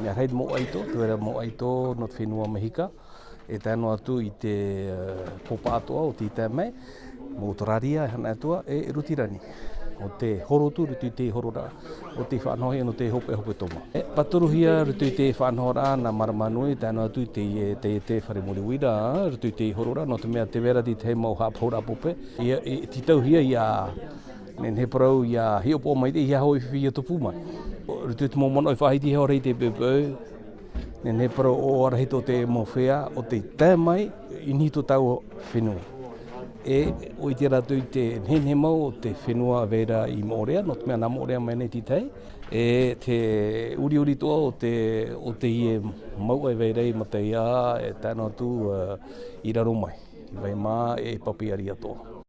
Mea reid mo aito, tuera mo aito no te whenua mahika. E tēnō atu i te popa atoa o tī tēmei, mō Toraria e hana atua e Rutirani. O te horotu, rutu i te horora, o te whanhohi no te hope toma. Paturuhia, rutu i te whanhora na maramanui, tēnō atu i te wharimuriwira, rutu i te horora, no te mea te vera di te mau hapora pope. I titauhia i a he parau i a hiopo mai te i a hoi whiwhi tupu mai. Rutu i te momono i whahiti heo rei te pepeu, he parau o arahito te mowhea, o te tēmai, i nito tau whenua. O i te ratu i te nene mau o te whenua vera i Moorea, no te mea nā Moorea mai nei titei. Te uri toa o te ie mau e veirei ma te ia, tēnā atu i raro mai. I vai mā e papi ari atoa.